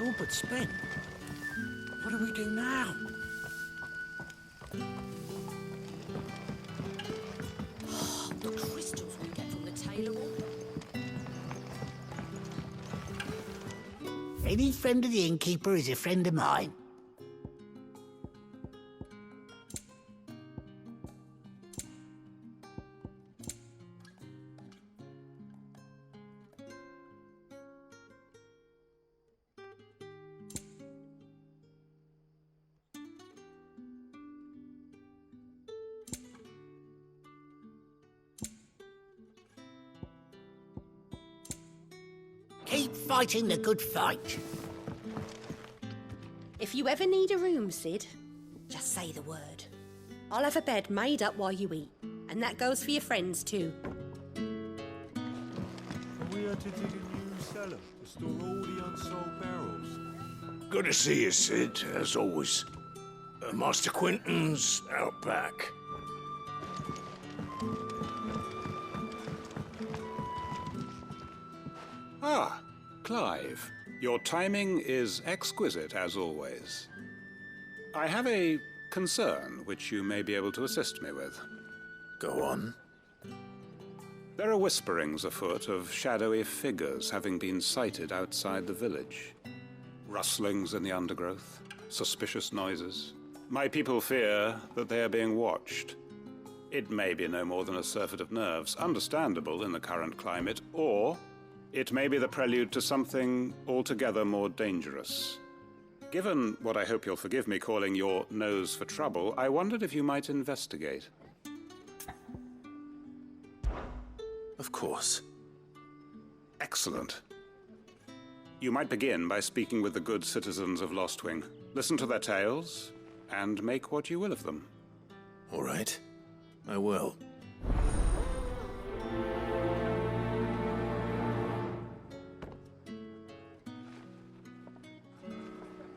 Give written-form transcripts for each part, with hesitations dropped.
It's all but spent. What do we do now? The crystals we get from the tailor. Any friend of the innkeeper is a friend of mine. Keep fighting the good fight. If you ever need a room, Sid, just say the word. I'll have a bed made up while you eat. And that goes for your friends too. We had to dig a new cellar to store all the unsold barrels. Good to see you, Sid, as always. Master Quentin's out back. Ah, Clive. Your timing is exquisite, as always. I have a concern which you may be able to assist me with. Go on. There are whisperings afoot of shadowy figures having been sighted outside the village. Rustlings in the undergrowth, suspicious noises. My people fear that they are being watched. It may be no more than a surfeit of nerves, understandable in the current climate, or it may be the prelude to something altogether more dangerous. Given what I hope you'll forgive me calling your nose for trouble, I wondered if you might investigate. Of course. Excellent. You might begin by speaking with the good citizens of Lostwing. Listen to their tales, and make what you will of them. All right. I will.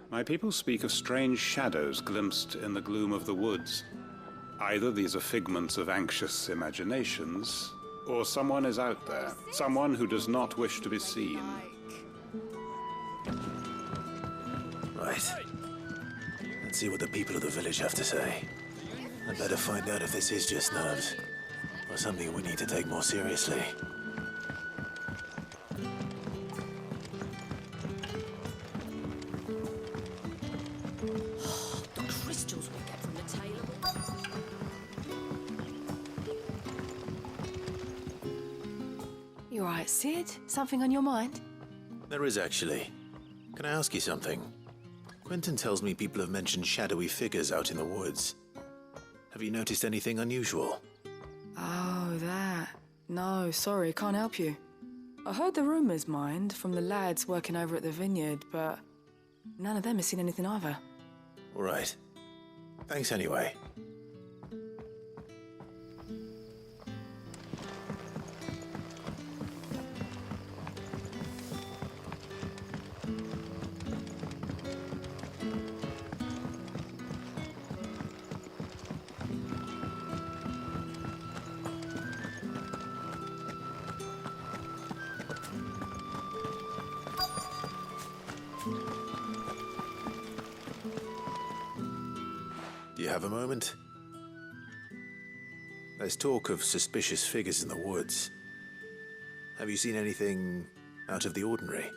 My people speak of strange shadows glimpsed in the gloom of the woods. Either these are figments of anxious imaginations, or someone is out there, someone who does not wish to be seen. Right. Let's see what the people of the village have to say. I'd better find out if this is just nerves, or something we need to take more seriously. The crystals we get from the tailor. You alright, Sid? Something on your mind? There is actually. Can I ask you something? Quentin tells me people have mentioned shadowy figures out in the woods. Have you noticed anything unusual? Oh, that. No, sorry, can't help you. I heard the rumours, mind, from the lads working over at the vineyard, but none of them has seen anything either. All right. Thanks anyway. Do you have a moment? There's talk of suspicious figures in the woods. Have you seen anything out of the ordinary?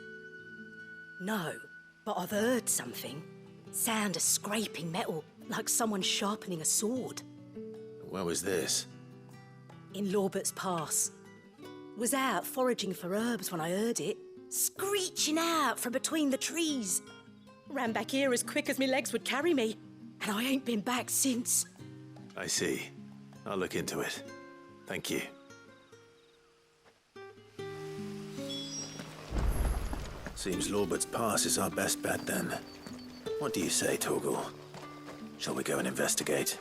No, but I've heard something. Sound of scraping metal, like someone sharpening a sword. Where was this? In Lorbert's Pass. Was out foraging for herbs when I heard it, screeching out from between the trees. Ran back here as quick as my legs would carry me, and I ain't been back since. I see. I'll look into it. Thank you. Seems Lorbert's Pass is our best bet then. What do you say, Torgal? Shall we go and investigate?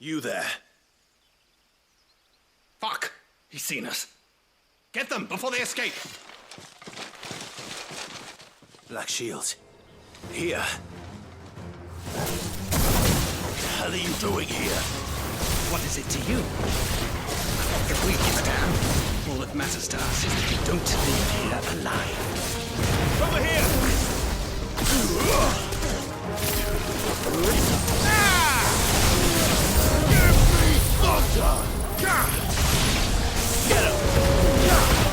You there. Fuck! He's seen us. Get them before they escape! Black shields. Here. What the hell are you doing here? What is it to you? If we give a damn, all that matters to us is that you don't leave here alive. Over here! Give me thunder! Get him! Get him!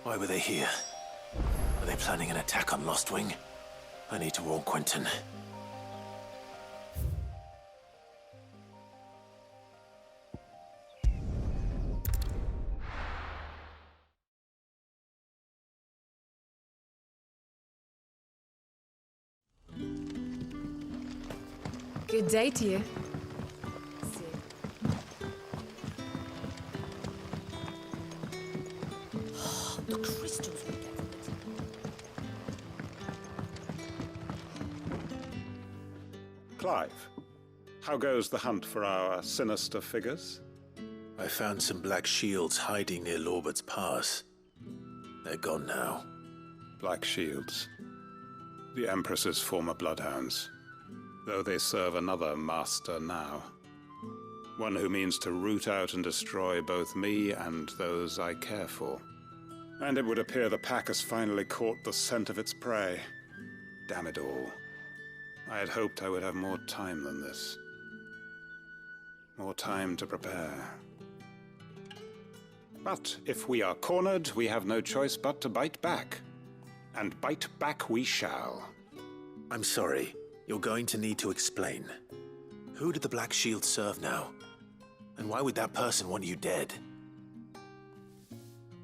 Why were they here? Are they planning an attack on Lost Wing? I need to warn Quentin. Good day to you. The crystals we get from it. Clive, how goes the hunt for our sinister figures? I found some black shields hiding near Lorbert's Pass. They're gone now. Black Shields. The Empress's former bloodhounds. Though they serve another master now. One who means to root out and destroy both me and those I care for. And it would appear the pack has finally caught the scent of its prey. Damn it all. I had hoped I would have more time than this. More time to prepare. But if we are cornered, we have no choice but to bite back. And bite back we shall. I'm sorry. You're going to need to explain. Who did the Black Shield serve now? And why would that person want you dead?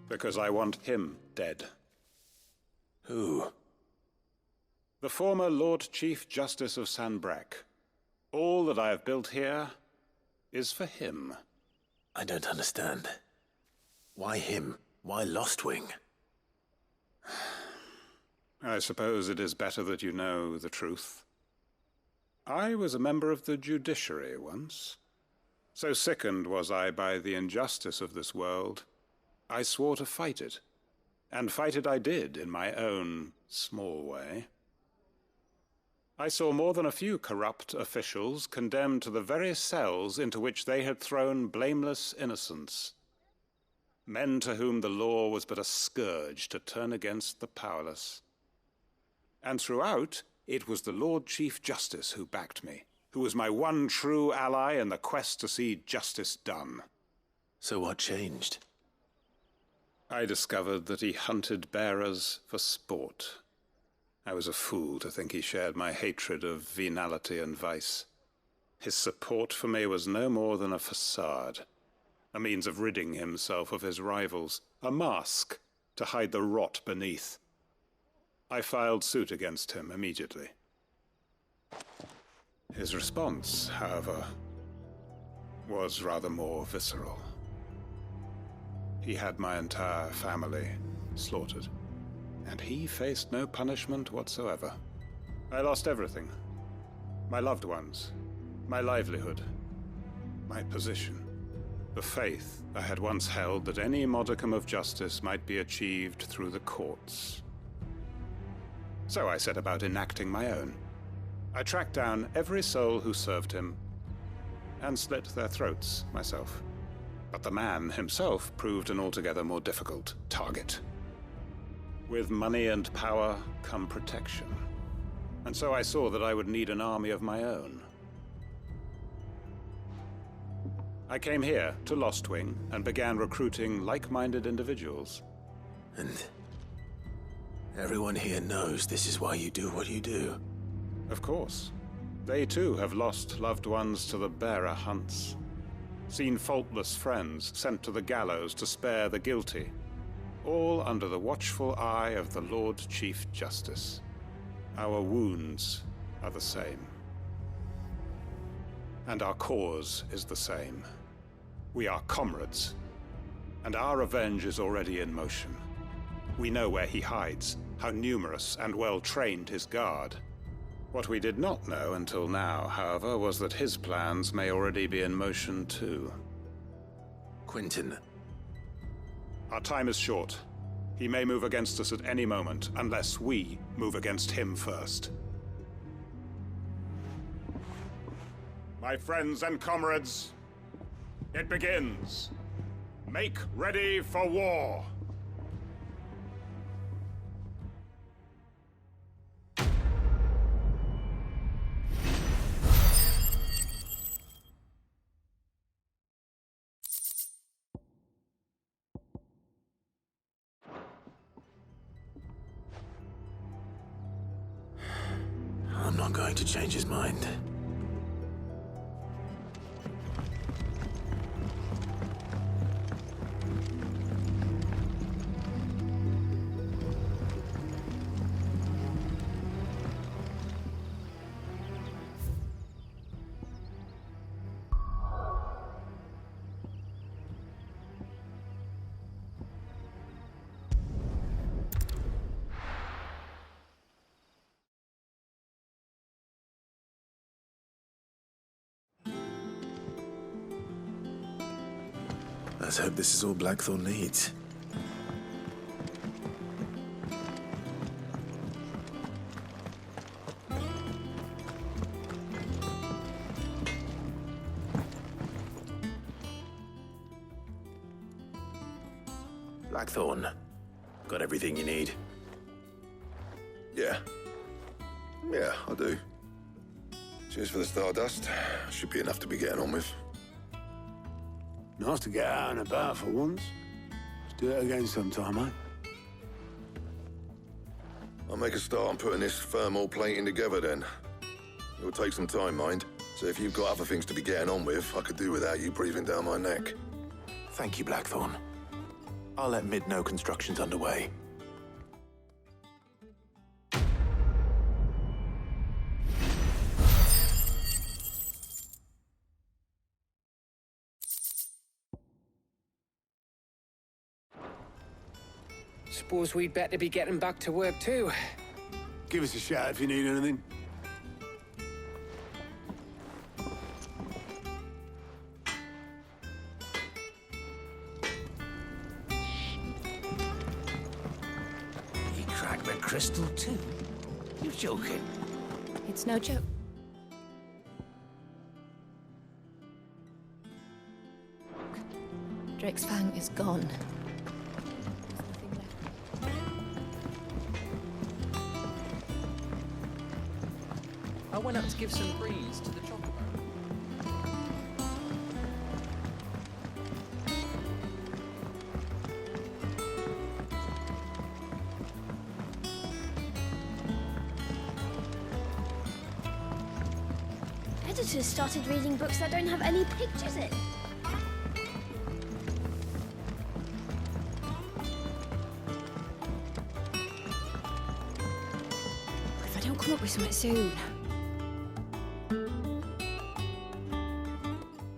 Because I want him dead. Who? The former Lord Chief Justice of Sanbreque. All that I have built here is for him. I don't understand. Why him? Why Lost Wing? I suppose it is better that you know the truth. I was a member of the judiciary once. So sickened was I by the injustice of this world, I swore to fight it. And fight it I did in my own small way. I saw more than a few corrupt officials condemned to the very cells into which they had thrown blameless innocents. Men to whom the law was but a scourge to turn against the powerless. And throughout, it was the Lord Chief Justice who backed me, who was my one true ally in the quest to see justice done. So what changed? I discovered that he hunted bearers for sport. I was a fool to think he shared my hatred of venality and vice. His support for me was no more than a facade, a means of ridding himself of his rivals, a mask to hide the rot beneath. I filed suit against him immediately. His response, however, was rather more visceral. He had my entire family slaughtered, and he faced no punishment whatsoever. I lost everything. My loved ones, my livelihood, my position, the faith I had once held that any modicum of justice might be achieved through the courts. So I set about enacting my own. I tracked down every soul who served him, and slit their throats myself. But the man himself proved an altogether more difficult target. With money and power come protection. And so I saw that I would need an army of my own. I came here to Lostwing and began recruiting like-minded individuals. And everyone here knows this is why you do what you do. Of course. They too have lost loved ones to the bearer hunts. Seen faultless friends sent to the gallows to spare the guilty. All under the watchful eye of the Lord Chief Justice. Our wounds are the same. And our cause is the same. We are comrades. And our revenge is already in motion. We know where he hides, how numerous and well-trained his guard. What we did not know until now, however, was that his plans may already be in motion too. Quentin. Our time is short. He may move against us at any moment, unless we move against him first. My friends and comrades, it begins. Make ready for war. I'm not going to change his mind. Let's hope this is all Blackthorn needs. Blackthorn, got everything you need? Yeah, I do. Cheers for the stardust. Should be enough to be getting on with. Nice to get out and about for once. Let's do it again sometime, eh? I'll make a start on putting this thermal plating together then. It'll take some time, mind. So if you've got other things to be getting on with, I could do without you breathing down my neck. Thank you, Blackthorn. I'll let Mid know construction's underway. Suppose we'd better be getting back to work too. Give us a shout if you need anything. He cracked the crystal too? You're joking. It's no joke. Drake's Fang is gone. I went up to give some breeze to the chocobo. Editors started reading books that don't have any pictures in. If I don't come up with something soon.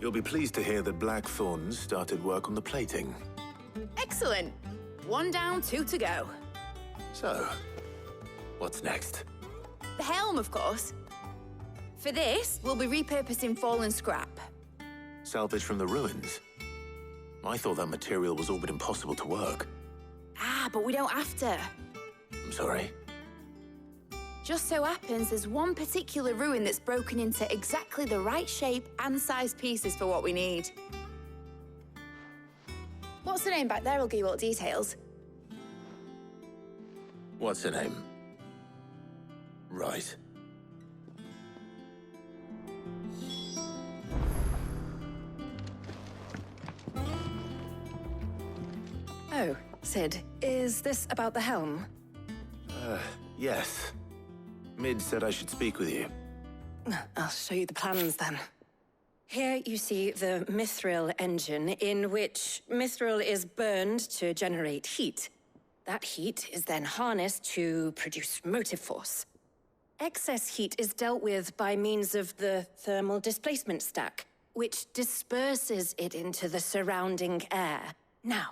You'll be pleased to hear that Blackthorn started work on the plating. Excellent. 1 down, 2 to go. So, what's next? The helm, of course. For this, we'll be repurposing fallen scrap. Salvage from the ruins? I thought that material was all but impossible to work. Ah, but we don't have to. I'm sorry. Just so happens there's one particular ruin that's broken into exactly the right shape and size pieces for what we need. What's the name back there? I'll give you all the details. What's her name? Right. Sid, is this about the helm? Yes. Mid said I should speak with you. I'll show you the plans then. Here you see the mithril engine, in which mithril is burned to generate heat. That heat is then harnessed to produce motive force. Excess heat is dealt with by means of the thermal displacement stack, which disperses it into the surrounding air. Now,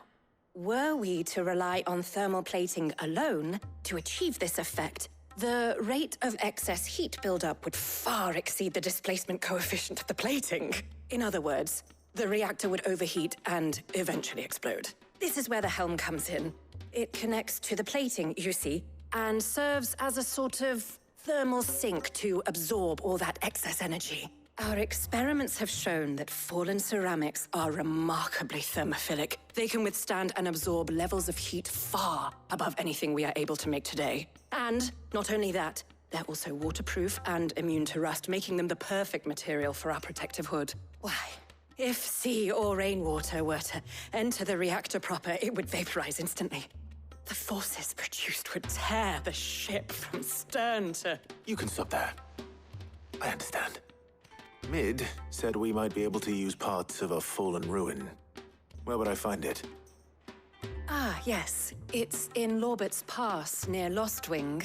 were we to rely on thermal plating alone to achieve this effect, the rate of excess heat buildup would far exceed the displacement coefficient of the plating. In other words, the reactor would overheat and eventually explode. This is where the helm comes in. It connects to the plating, you see, and serves as a sort of thermal sink to absorb all that excess energy. Our experiments have shown that fallen ceramics are remarkably thermophilic. They can withstand and absorb levels of heat far above anything we are able to make today. And not only that, they're also waterproof and immune to rust, making them the perfect material for our protective hood. Why, if sea or rainwater were to enter the reactor proper, it would vaporize instantly. The forces produced would tear the ship from stern to... You can stop there. I understand. Mid said we might be able to use parts of a fallen ruin. Where would I find it? Ah, yes. It's in Lorbert's Pass, near Lostwing.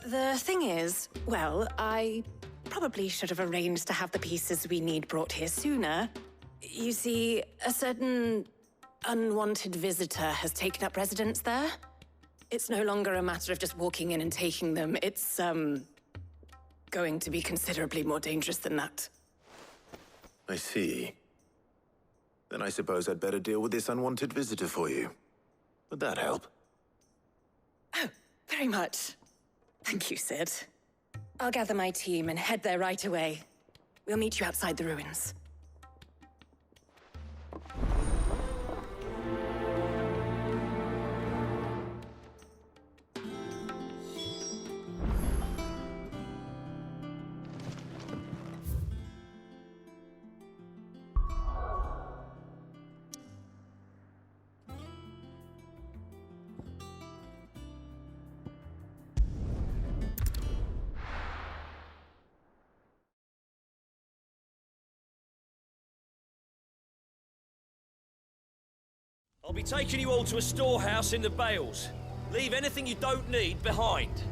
The thing is, well, I probably should have arranged to have the pieces we need brought here sooner. You see, a certain unwanted visitor has taken up residence there. It's no longer a matter of just walking in and taking them. It's, going to be considerably more dangerous than that. I see. Then I suppose I'd better deal with this unwanted visitor for you. Would that help? Oh, very much. Thank you, Sid. I'll gather my team and head there right away. We'll meet you outside the ruins. I'll be taking you all to a storehouse in the Bales. Leave anything you don't need behind.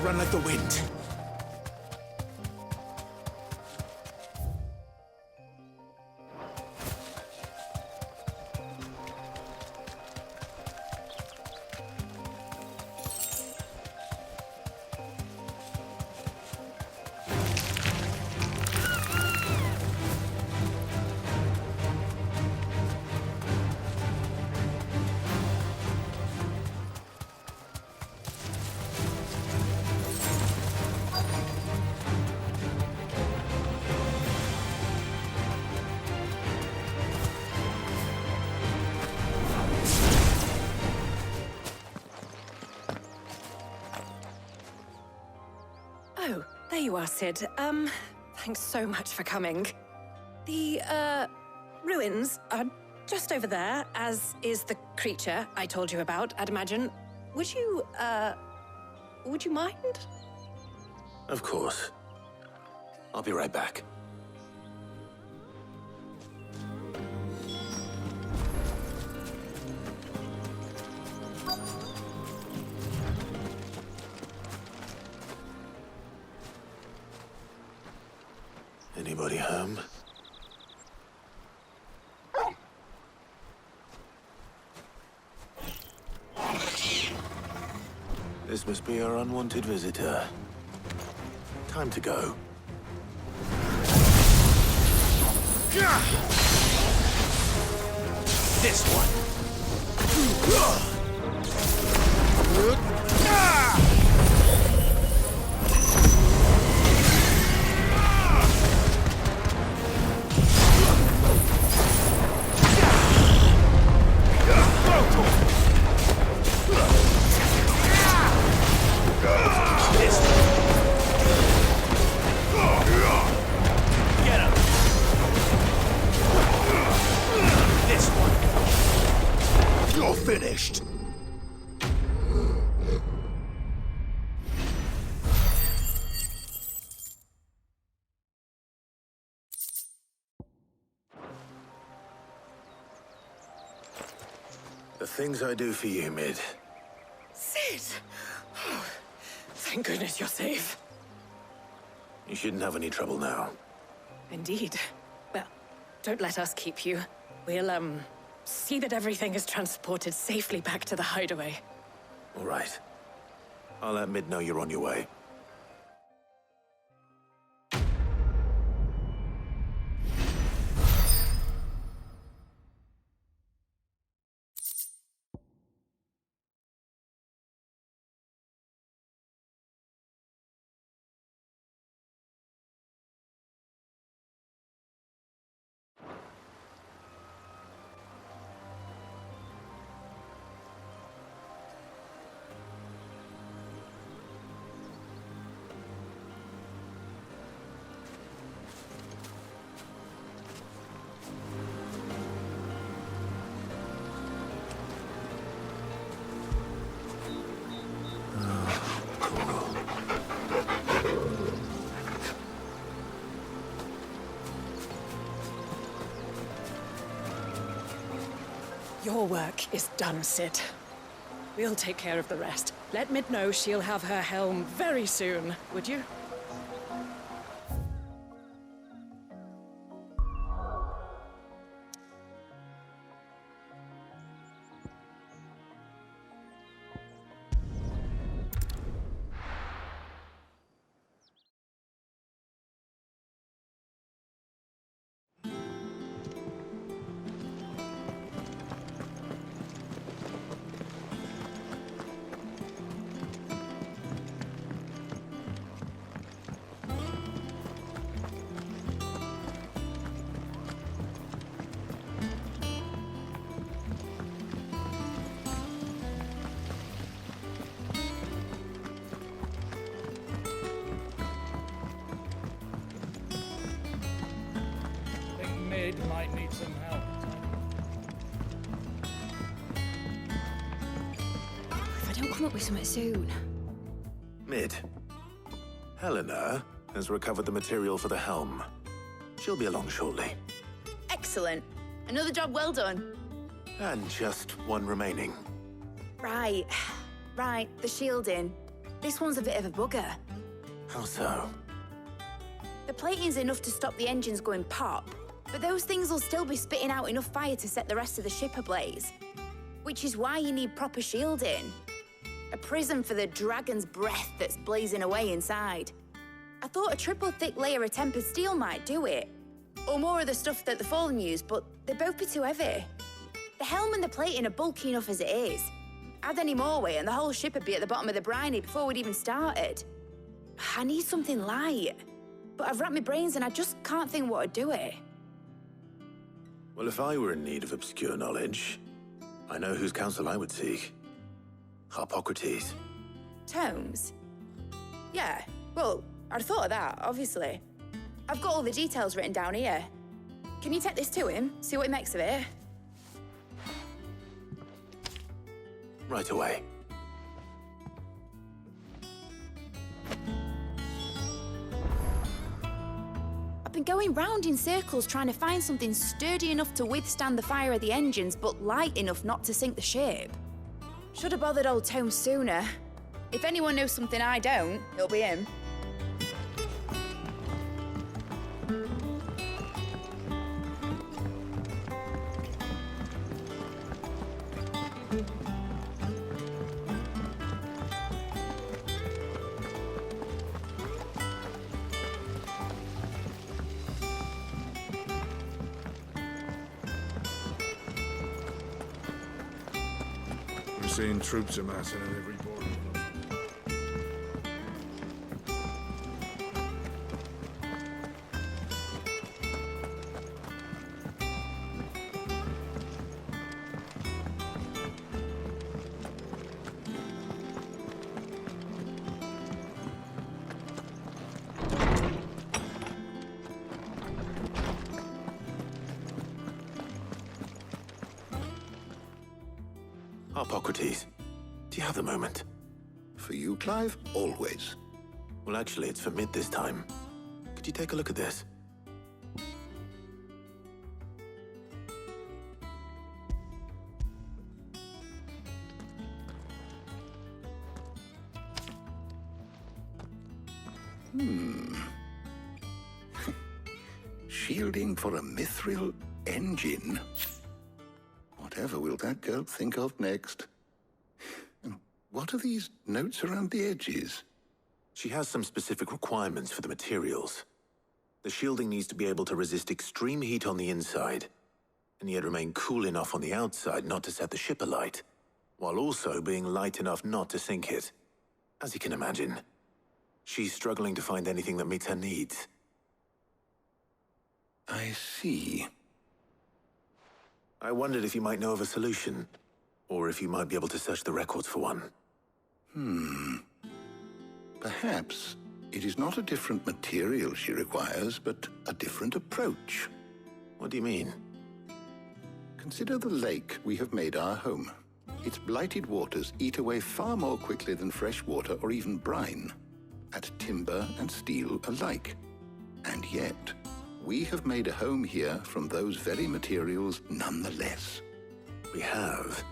Run like the wind. Oh, there you are, Sid. Thanks so much for coming. The, ruins are just over there, as is the creature I told you about, I'd imagine. Would you mind? Of course. I'll be right back. Anybody home? This must be our unwanted visitor. Time to go. This one. Finished. The things I do for you, Mid. Sid! Oh, thank goodness you're safe. You shouldn't have any trouble now. Indeed. Well, don't let us keep you. We'll, see that everything is transported safely back to the hideaway. All right. I'll let Mid know you're on your way. Your work is done, Sid. We'll take care of the rest. Let Mid know she'll have her helm very soon, would you? Might need some help. If I don't come up with something soon. Mid. Helena has recovered the material for the helm. She'll be along shortly. Excellent. Another job well done. And just one remaining. Right. Right, the shielding. This one's a bit of a bugger. How so? The plating's enough to stop the engines going pop, but those things will still be spitting out enough fire to set the rest of the ship ablaze. Which is why you need proper shielding. A prism for the dragon's breath that's blazing away inside. I thought a triple thick layer of tempered steel might do it. Or more of the stuff that the Fallen use, but they'd both be too heavy. The helm and the plating are bulky enough as it is. Add any more weight and the whole ship would be at the bottom of the briny before we'd even started. I need something light. But I've racked my brains and I just can't think what would do it. Well, if I were in need of obscure knowledge, I know whose counsel I would seek. Harpocrates. Tomes? Yeah, well, I'd thought of that, obviously. I've got all the details written down here. Can you take this to him, see what he makes of it? Right away. been going round in circles trying to find something sturdy enough to withstand the fire of the engines, but light enough not to sink the ship. Should have bothered old Tome sooner. If anyone knows something I don't, it'll be him. We're seeing troops amassing at every border. Hippocrates, do you have a moment? For you, Clive? Always. Well, actually, it's for mid this time. Could you take a look at this? Shielding for a mithril engine? Whatever will that girl think of next? And what are these notes around the edges? She has some specific requirements for the materials. The shielding needs to be able to resist extreme heat on the inside, and yet remain cool enough on the outside not to set the ship alight, while also being light enough not to sink it. As you can imagine, she's struggling to find anything that meets her needs. I see. I wondered if you might know of a solution, or if you might be able to search the records for one. Perhaps it is not a different material she requires, but a different approach. What do you mean? Consider the lake we have made our home. Its blighted waters eat away far more quickly than fresh water or even brine, at timber and steel alike. And yet, we have made a home here from those very materials nonetheless. We have.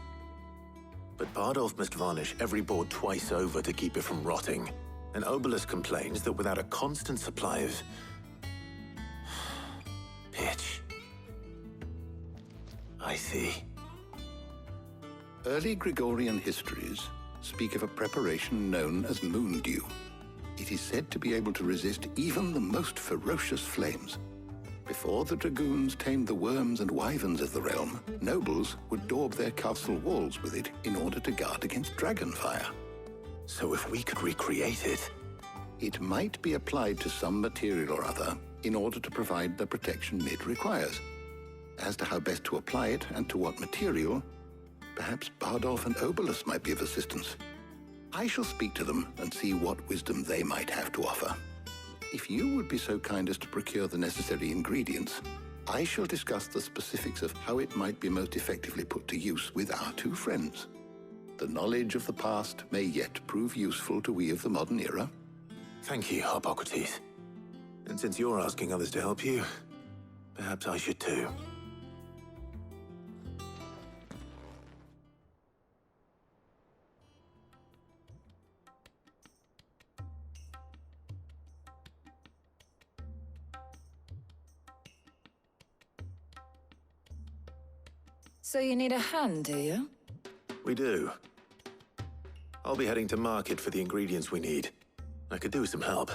But Bardolph must varnish every board twice over to keep it from rotting. And Obelus complains that without a constant supply of pitch. I see. Early Gregorian histories speak of a preparation known as moon dew. It is said to be able to resist even the most ferocious flames. Before the dragoons tamed the worms and wyverns of the realm, nobles would daub their castle walls with it in order to guard against dragonfire. So if we could recreate it... It might be applied to some material or other in order to provide the protection it requires. As to how best to apply it and to what material, perhaps Bardolph and Obelus might be of assistance. I shall speak to them and see what wisdom they might have to offer. If you would be so kind as to procure the necessary ingredients, I shall discuss the specifics of how it might be most effectively put to use with our two friends. The knowledge of the past may yet prove useful to we of the modern era. Thank you, Hippocrates. And since you're asking others to help you, perhaps I should too. So you need a hand, do you? We do. I'll be heading to market for the ingredients we need. I could do with some help.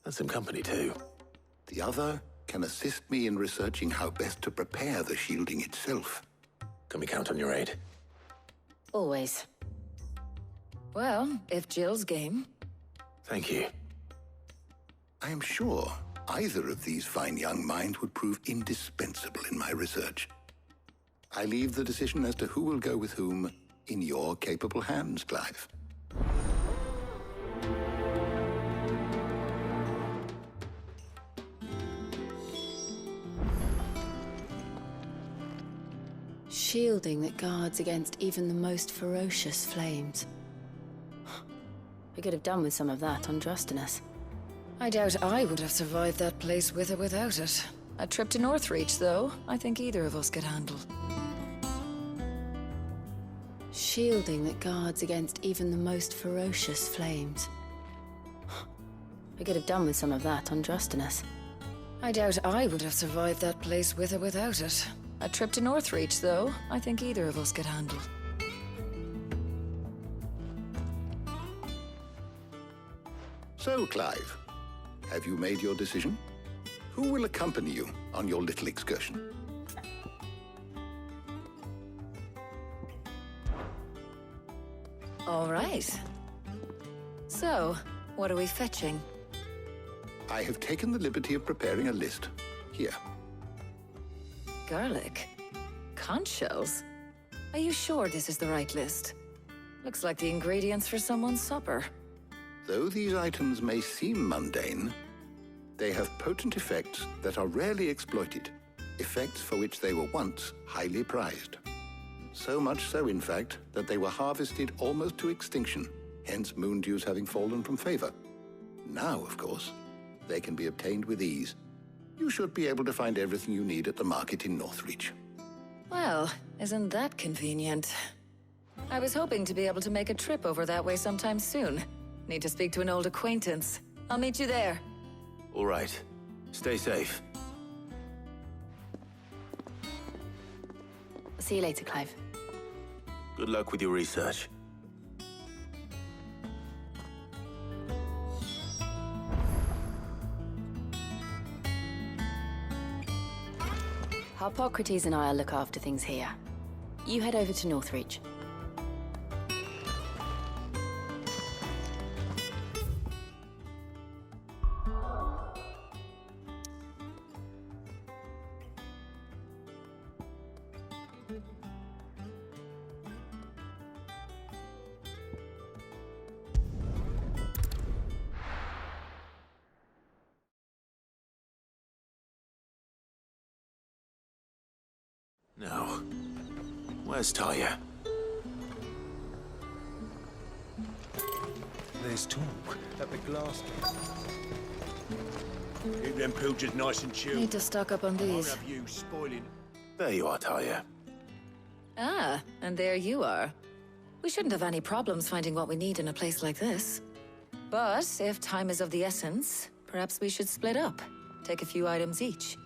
And some company, too. The other can assist me in researching how best to prepare the shielding itself. Can we count on your aid? Always. Well, if Jill's game. Thank you. I am sure either of these fine young minds would prove indispensable in my research. I leave the decision as to who will go with whom in your capable hands, Clive. Shielding that guards against even the most ferocious flames. We could have done with some of that on Drustinus. I doubt I would have survived that place with or without it. A trip to Northreach, though, I think either of us could handle. Shielding that guards against even the most ferocious flames. We could have done with some of that on Drustinus. I doubt I would have survived that place with or without it. A trip to Northreach, though, I think either of us could handle. So, Clive, have you made your decision? Who will accompany you on your little excursion? All right. So, what are we fetching? I have taken the liberty of preparing a list. Here. Garlic? Conch shells? Are you sure this is the right list? Looks like the ingredients for someone's supper. Though these items may seem mundane, they have potent effects that are rarely exploited, effects for which they were once highly prized. So much so, in fact, that they were harvested almost to extinction, hence moon dews having fallen from favor. Now, of course, they can be obtained with ease. You should be able to find everything you need at the market in Northreach. Well, isn't that convenient? I was hoping to be able to make a trip over that way sometime soon. Need to speak to an old acquaintance. I'll meet you there. All right. Stay safe. See you later, Clive. Good luck with your research. Harpocrates and I'll look after things here. You head over to Northreach. Now, where's Taya? There's talk at the glass gate. Keep them pilgers nice and chilled. Need to stock up on I won't these. have you spoiling. There you are, Taya. Ah, and there you are. We shouldn't have any problems finding what we need in a place like this. But if time is of the essence, perhaps we should split up. Take a few items each.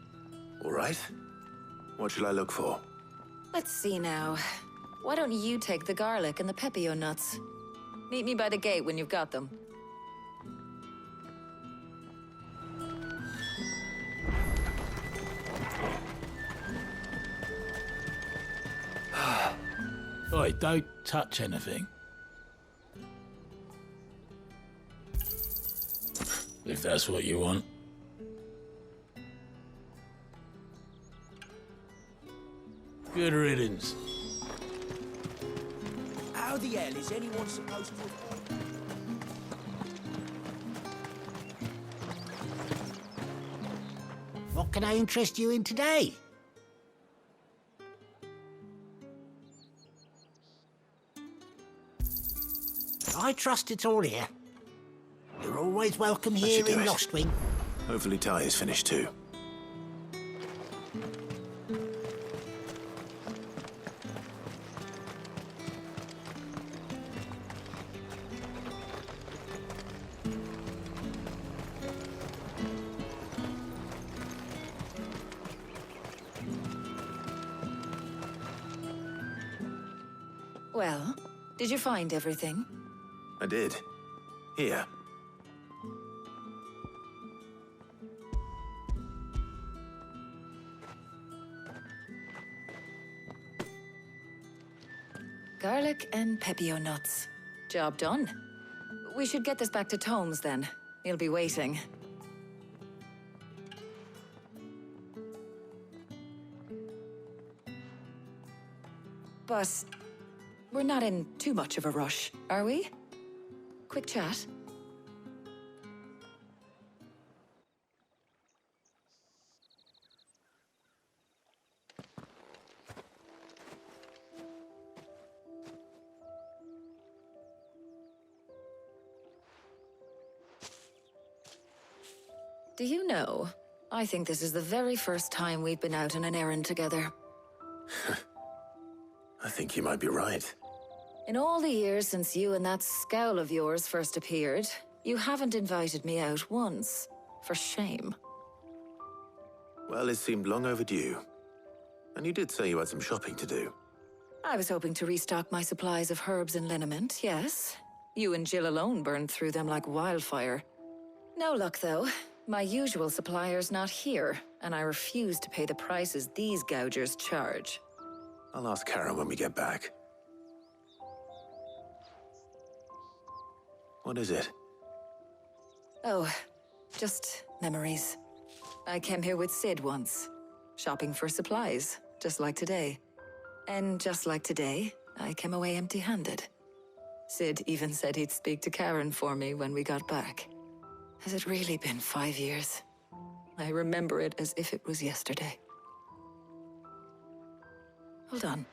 All right. What shall I look for? Let's see now. Why don't you take the garlic and the pepio nuts? Meet me by the gate when you've got them. Oi, don't touch anything. If that's what you want. Good riddance. How the hell is anyone supposed to have... What can I interest you in today? I trust it's all here. You're always welcome That here should do in it. Lostwing. Hopefully Taya's finished too. Well, did you find everything? I did. Here. Garlic and pepio nuts. Job done. We should get this back to Tomes then. He'll be waiting. But we're not in too much of a rush, are we? Quick chat. Do you know, I think this is the very first time we've been out on an errand together. I think you might be right. In all the years since you and that scowl of yours first appeared, you haven't invited me out once. For shame. Well, it seemed long overdue. And you did say you had some shopping to do. I was hoping to restock my supplies of herbs and liniment, yes. You and Jill alone burned through them like wildfire. No luck, though. My usual supplier's not here, and I refuse to pay the prices these gougers charge. I'll ask Karen when we get back. What is it? Oh, just memories. I came here with Sid once, shopping for supplies, just like today. And just like today, I came away empty-handed. Sid even said he'd speak to Karen for me when we got back. Has it really been 5 years? I remember it as if it was yesterday. Hold on.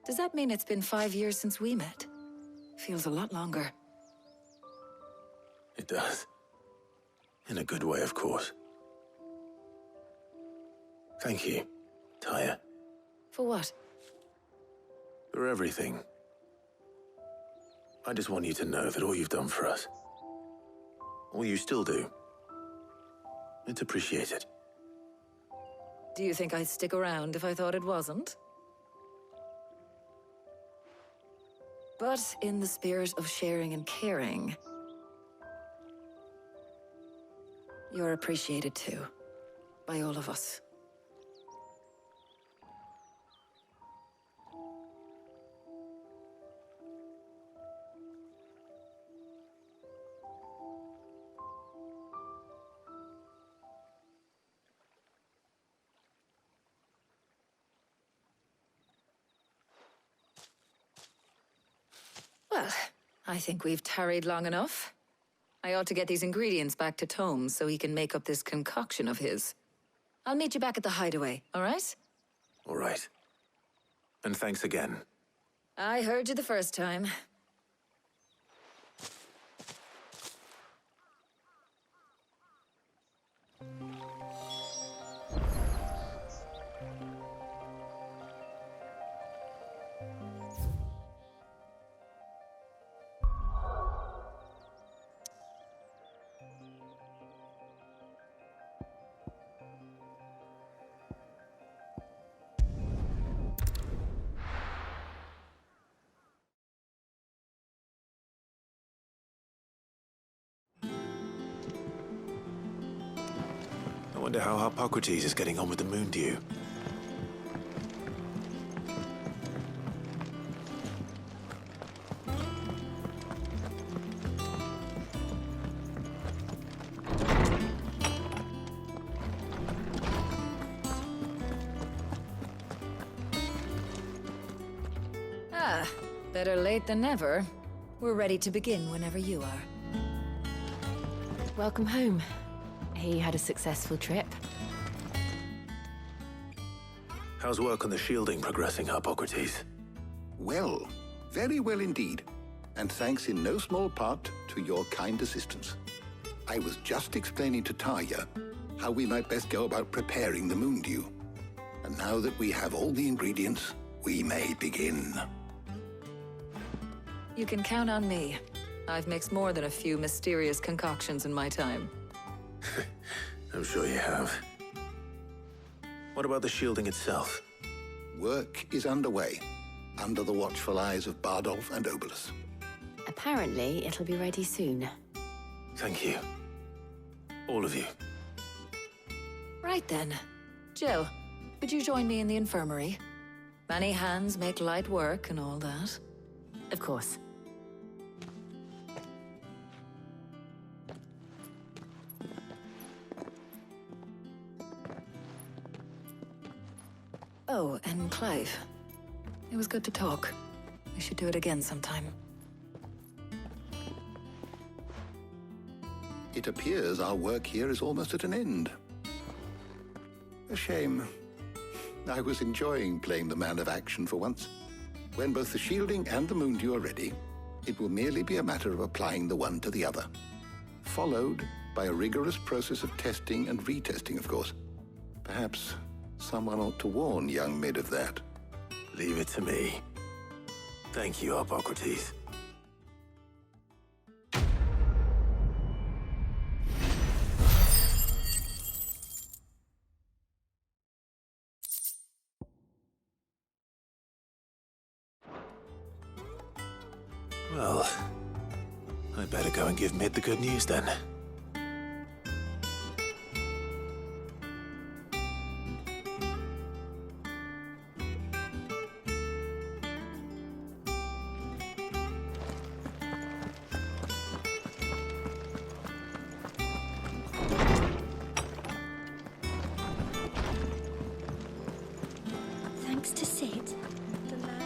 Does that mean it's been 5 years since we met? Feels a lot longer. It does. In a good way, of course. Thank you, Taya. For what? For everything. I just want you to know that all you've done for us, all you still do, it's appreciated. Do you think I'd stick around if I thought it wasn't? But in the spirit of sharing and caring, you're appreciated too, by all of us. Well, I think we've tarried long enough. I ought to get these ingredients back to Tomes so he can make up this concoction of his. I'll meet you back at the hideaway, all right? All right. And thanks again. I heard you the first time. I wonder how Hippocrates is getting on with the moon dew. Ah, better late than never. We're ready to begin whenever you are. Welcome home. He had a successful trip. How's work on the shielding progressing, Hippocrates? Well, very well indeed. And thanks in no small part to your kind assistance. I was just explaining to Taya how we might best go about preparing the moon dew. And now that we have all the ingredients, we may begin. You can count on me. I've mixed more than a few mysterious concoctions in my time. I'm sure you have. What about the shielding itself? Work is underway, under the watchful eyes of Bardolph and Obolus. Apparently, it'll be ready soon. Thank you. All of you. Right then. Jill, would you join me in the infirmary? Many hands make light work and all that. Of course. Oh, and Clive. It was good to talk. We should do it again sometime. It appears our work here is almost at an end. A shame. I was enjoying playing the man of action for once. When both the shielding and the moon dew are ready, it will merely be a matter of applying the one to the other, followed by a rigorous process of testing and retesting, of course. Perhaps someone ought to warn young Mid of that. Leave it to me. Thank you, Hippocrates. Well, I better go and give Mid the good news then. Thanks to Sid, the man.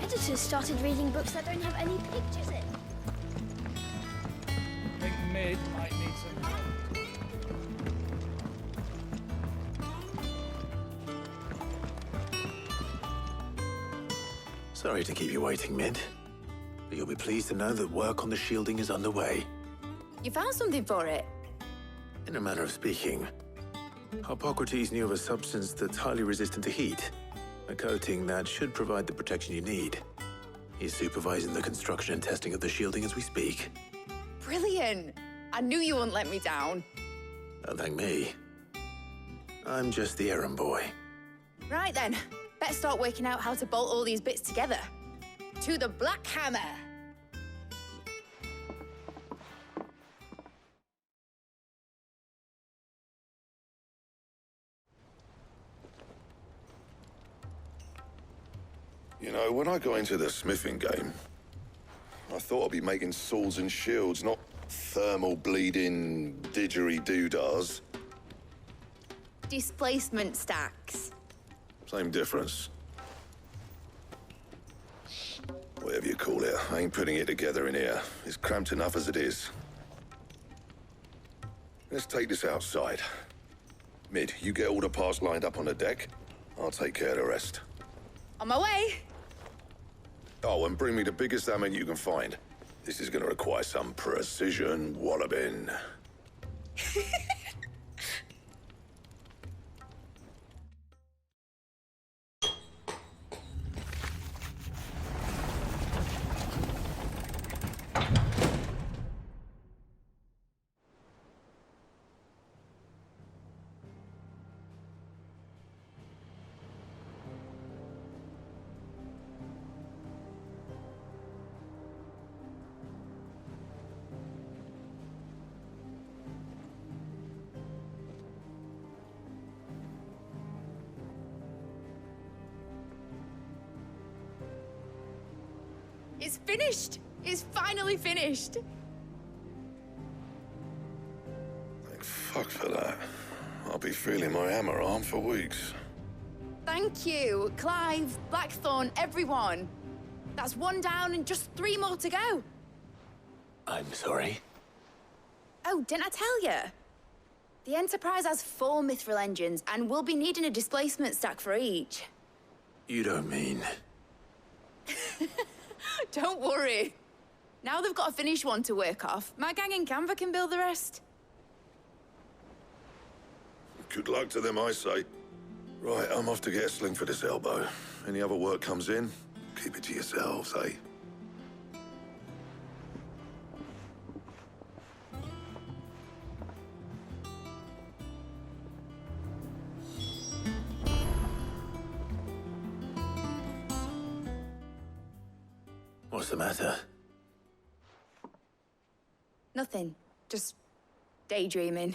Editors started reading books that don't have any pictures in. I think Mid might need some help. Sorry to keep you waiting, Mid. But you'll be pleased to know that work on the shielding is underway. You found something for it? In a manner of speaking, Hippocrates knew of a substance that's highly resistant to heat, a coating that should provide the protection you need. He's supervising the construction and testing of the shielding as we speak. Brilliant! I knew you wouldn't let me down. Don't thank me. I'm just the errand boy. Right then, better start working out how to bolt all these bits together. To the Black Hammer! You know, when I got into the smithing game, I thought I'd be making swords and shields, not thermal bleeding didgeridoo-dahs. Displacement stacks. Same difference. Whatever you call it, I ain't putting it together in here. It's cramped enough as it is. Let's take this outside. Mid, you get all the parts lined up on the deck. I'll take care of the rest. On my way! Oh, and bring me the biggest hammer you can find. This is gonna require some precision walloping. It's finished! It's finally finished! Thank fuck for that. I'll be feeling my hammer arm for weeks. Thank you, Clive, Blackthorn, everyone. That's one down and just 3 more to go. I'm sorry. Oh, didn't I tell you? The Enterprise has 4 mithril engines, and we'll be needing a displacement stack for each. You don't mean... Don't worry. Now they've got a finished one to work off, my gang in Canva can build the rest. Good luck to them, I say. Right, I'm off to get a sling for this elbow. Any other work comes in, keep it to yourselves, eh? What's the matter? Nothing. Just daydreaming.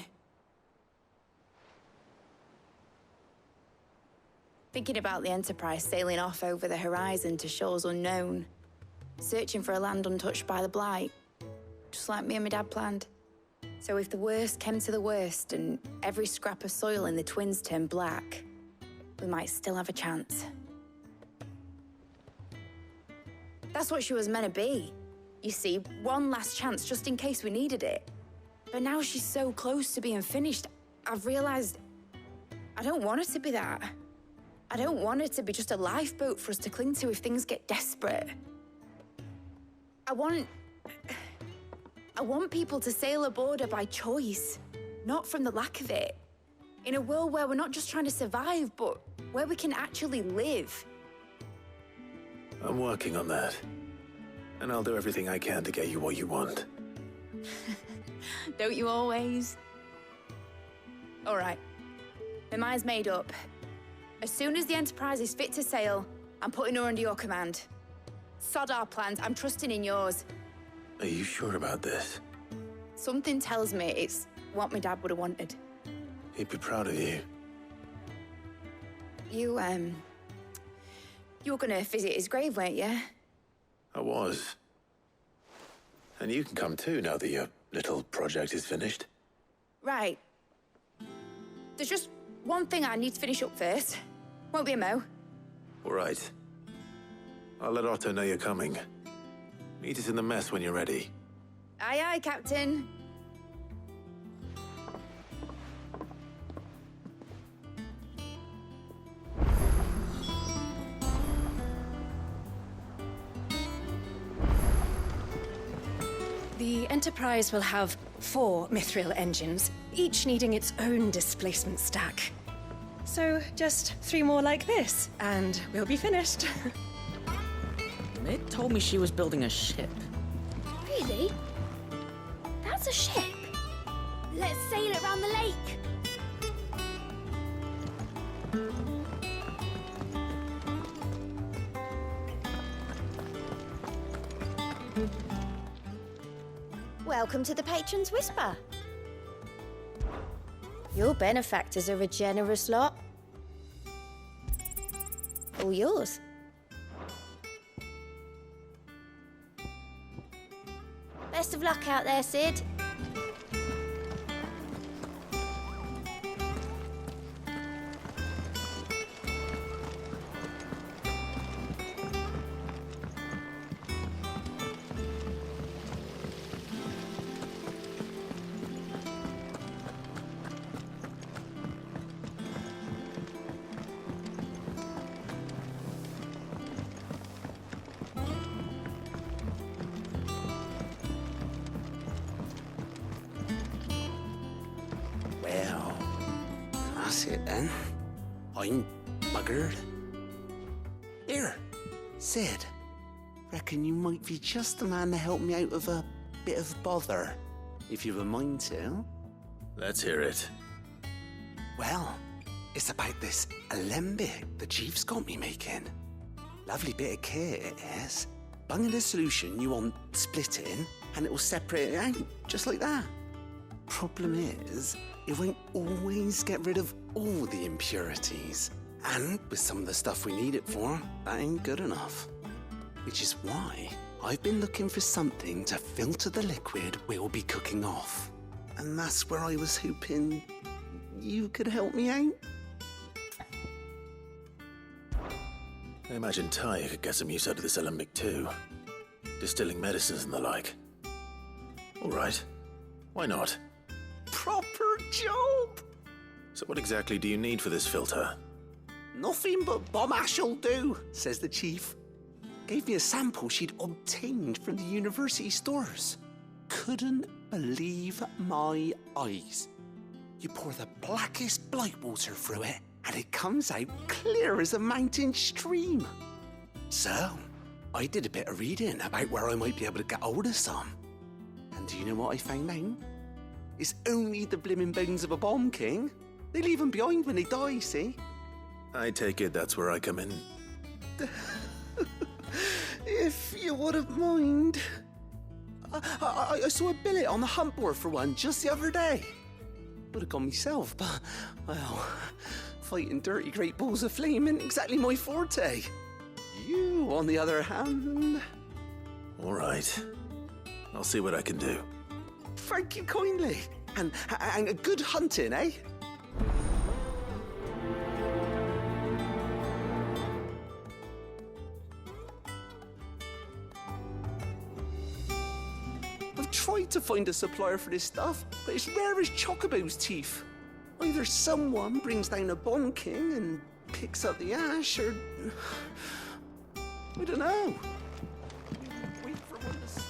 Thinking about the Enterprise sailing off over the horizon to shores unknown. Searching for a land untouched by the Blight. Just like me and my dad planned. So if the worst came to the worst and every scrap of soil in the twins turned black, we might still have a chance. That's what she was meant to be. You see, one last chance just in case we needed it. But now she's so close to being finished, I've realized I don't want her to be that. I don't want her to be just a lifeboat for us to cling to if things get desperate. I want people to sail aboard her by choice, not from the lack of it. In a world where we're not just trying to survive, but where we can actually live. I'm working on that. And I'll do everything I can to get you what you want. Don't you always? All right. My mind's made up. As soon as the Enterprise is fit to sail, I'm putting her under your command. Sod our plans, I'm trusting in yours. Are you sure about this? Something tells me it's what my dad would have wanted. He'd be proud of you. You were gonna visit his grave, weren't you? I was. And you can come too now that your little project is finished. Right. There's just one thing I need to finish up first. Won't be a mo. All right. I'll let Otto know you're coming. Meet us in the mess when you're ready. Aye, aye, Captain. The Enterprise will have 4 mithril engines, each needing its own displacement stack. So just 3 more like this, and we'll be finished. Mid told me she was building a ship. Really? That's a ship. Let's sail it around the lake. Welcome to the Patron's Whisper. Your benefactors are a generous lot. All yours. Best of luck out there, Sid. That's it then. I'm buggered. Here, Sid. Reckon you might be just the man to help me out of a bit of bother, if you've a mind to. Let's hear it. Well, it's about this alembic the Chief's got me making. Lovely bit of kit it is. Bung in a solution you want splitting, and it will separate it out, just like that. Problem is, it won't always get rid of all the impurities. And with some of the stuff we need it for, that ain't good enough. Which is why I've been looking for something to filter the liquid we'll be cooking off. And that's where I was hoping you could help me out. I imagine Ty could get some use out of this alembic too. Distilling medicines and the like. All right. Why not? Proper job! So what exactly do you need for this filter? Nothing but bomb ash'll do, says the Chief. Gave me a sample she'd obtained from the university stores. Couldn't believe my eyes. You pour the blackest blight water through it, and it comes out clear as a mountain stream. So, I did a bit of reading about where I might be able to get hold of some. And do you know what I found out? It's only the blimmin' bones of a bomb king. They leave them behind when they die, see? I take it that's where I come in. If you wouldn't mind. I saw a billet on the hunt board for one just the other day. Would have gone myself, but, well, fighting dirty great balls of flame ain't exactly my forte. You, on the other hand... All right. I'll see what I can do. Thank you kindly. And good hunting, eh? I've tried to find a supplier for this stuff, but it's rare as Chocobo's teeth. Either someone brings down a Bond King and picks up the ash, or... I don't know. Wait for one to...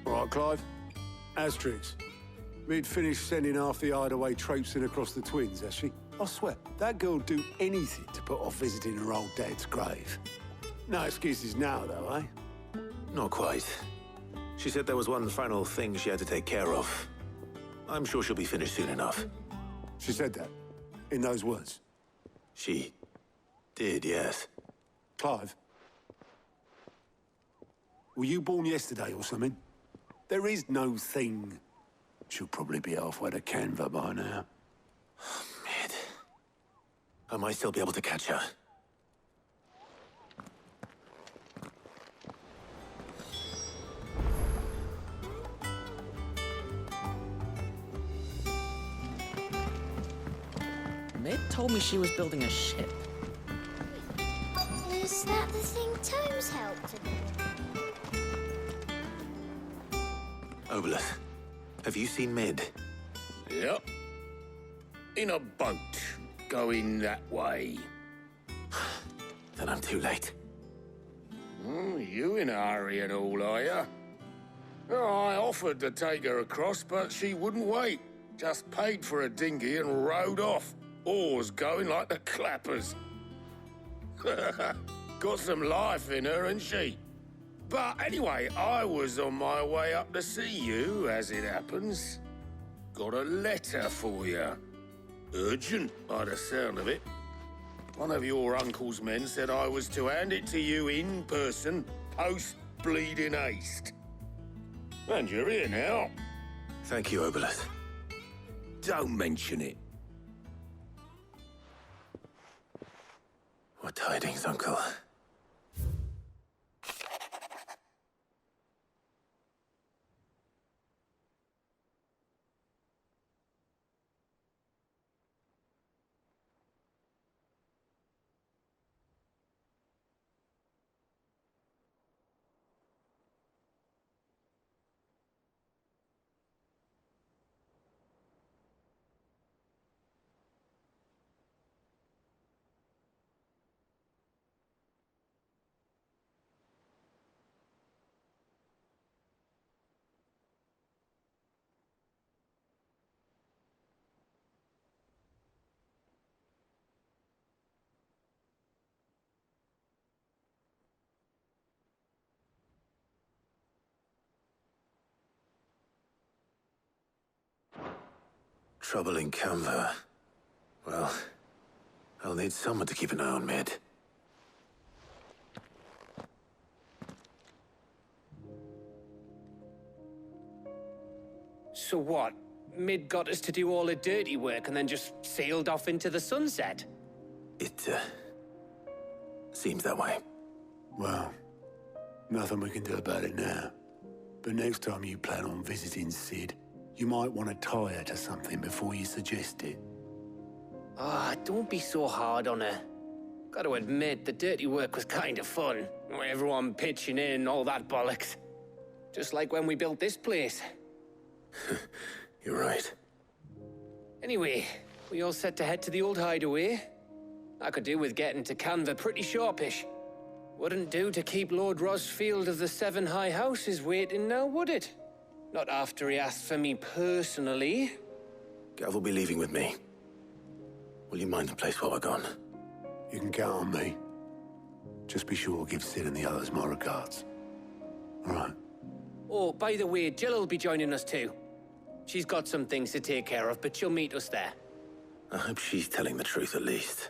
All right, Clive. Asterix. We'd finished sending half the hideaway traipsing across the twins, has she? I swear, that girl'd do anything to put off visiting her old dad's grave. No excuses now, though, eh? Not quite. She said there was one final thing she had to take care of. I'm sure she'll be finished soon enough. She said that? In those words? She did, yes. Clive? Were you born yesterday or something? There is no thing. She'll probably be halfway to Canva by now. Mid. I might still be able to catch her. Mid told me she was building a ship. Is that the thing Tomes helped to do? Obolus, have you seen Mid? Yep. In a boat, going that way. Then I'm too late. You in a hurry and all, are you? Oh, I offered to take her across, but she wouldn't wait. Just paid for a dinghy and rowed off. Oars going like the clappers. Got some life in her, ain't she? But anyway, I was on my way up to see you, as it happens. Got a letter for you. Urgent, by the sound of it. One of your uncle's men said I was to hand it to you in person, post-bleeding haste. And you're here now. Thank you, Obolus. Don't mention it. What tidings, Uncle? Trouble in Canva. Well, I'll need someone to keep an eye on Mid. So what? Mid got us to do all the dirty work and then just sailed off into the sunset? It, seems that way. Well, nothing we can do about it now. But next time you plan on visiting Sid, you might want to tie her to something before you suggest it. Ah, don't be so hard on her. Gotta admit, the dirty work was kind of fun. Everyone pitching in, all that bollocks. Just like when we built this place. You're right. Anyway, we all set to head to the old hideaway. I could do with getting to Canva pretty sharpish. Wouldn't do to keep Lord Rosfield of the Seven High Houses waiting now, would it? Not after he asked for me personally. Gav will be leaving with me. Will you mind the place while we're gone? You can count on me. Just be sure to give Sid and the others my regards. All right. Oh, by the way, Jill will be joining us too. She's got some things to take care of, but she'll meet us there. I hope she's telling the truth at least.